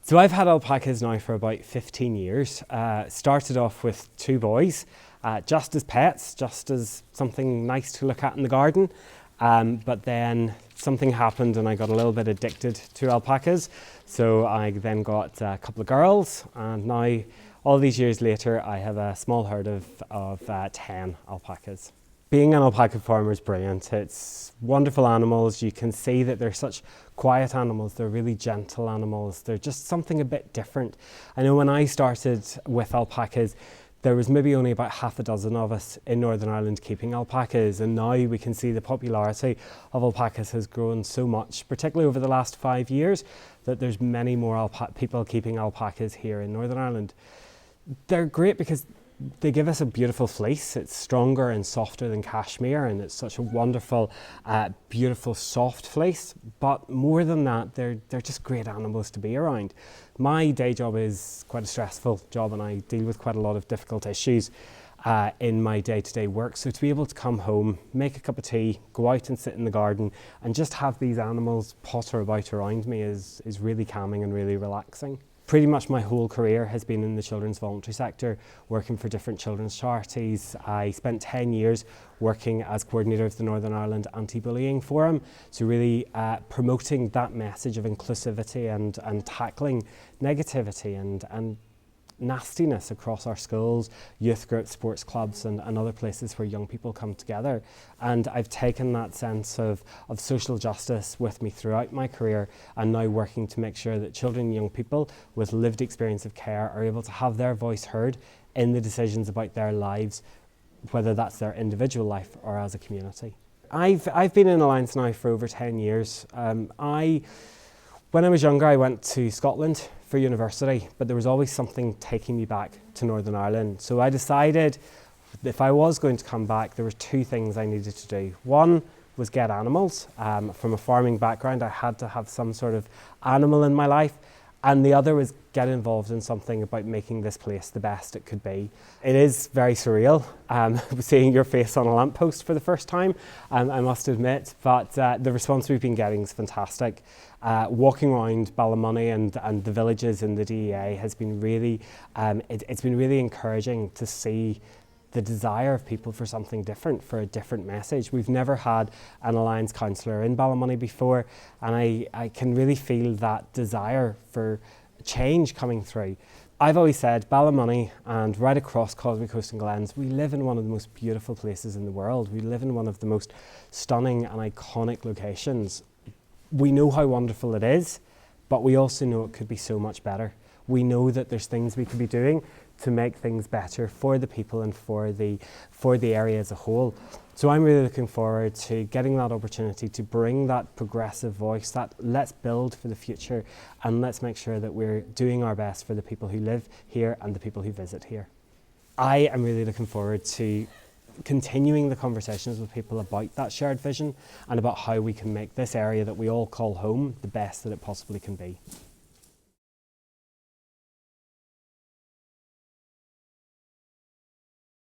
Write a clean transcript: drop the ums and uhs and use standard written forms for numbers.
So I've had alpacas now for about 15 years. Started off with two boys, just as pets, just as something nice to look at in the garden. But then something happened and I got a little bit addicted to alpacas. So I then got a couple of girls, and now all these years later I have a small herd of 10 alpacas. Being an alpaca farmer is brilliant. It's wonderful animals. You can see that they're such quiet animals. They're really gentle animals. They're just something a bit different. I know when I started with alpacas, there was maybe only about half a dozen of us in Northern Ireland keeping alpacas, and now we can see the popularity of alpacas has grown so much, particularly over the last 5 years, that there's many more people keeping alpacas here in Northern Ireland. They're great because they give us a beautiful fleece. It's stronger and softer than cashmere, and it's such a wonderful, beautiful, soft fleece. But more than that, they're just great animals to be around. My day job is quite a stressful job, and I deal with quite a lot of difficult issues in my day-to-day work. So to be able to come home, make a cup of tea, go out and sit in the garden, and just have these animals potter about around me is really calming and really relaxing. Pretty much my whole career has been in the children's voluntary sector, working for different children's charities. I spent 10 years working as coordinator of the Northern Ireland Anti-Bullying Forum, so really promoting that message of inclusivity and tackling negativity and nastiness across our schools, youth groups, sports clubs and other places where young people come together. And I've taken that sense of social justice with me throughout my career, and now working to make sure that children and young people with lived experience of care are able to have their voice heard in the decisions about their lives, whether that's their individual life or as a community. I've been in Alliance now for over 10 years. When I was younger, I went to Scotland for university, but there was always something taking me back to Northern Ireland. So I decided if I was going to come back, there were two things I needed to do. One was get animals. From a farming background, I had to have some sort of animal in my life. And the other was get involved in something about making this place the best it could be. It is very surreal seeing your face on a lamppost for the first time, I must admit, but the response we've been getting is fantastic. Walking around Ballymoney and the villages in the DEA has been really, it's been really encouraging to see the desire of people for something different, for a different message. We've never had an Alliance councillor in Ballymoney before, and I can really feel that desire for change coming through. I've always said Ballymoney and right across Causeway Coast and Glens, we live in one of the most beautiful places in the world. We live in one of the most stunning and iconic locations. We know how wonderful it is, but we also know it could be so much better. We know that there's things we could be doing to make things better for the people and for the area as a whole. So I'm really looking forward to getting that opportunity to bring that progressive voice, that let's build for the future, and let's make sure that we're doing our best for the people who live here and the people who visit here. I am really looking forward to continuing the conversations with people about that shared vision and about how we can make this area that we all call home the best that it possibly can be.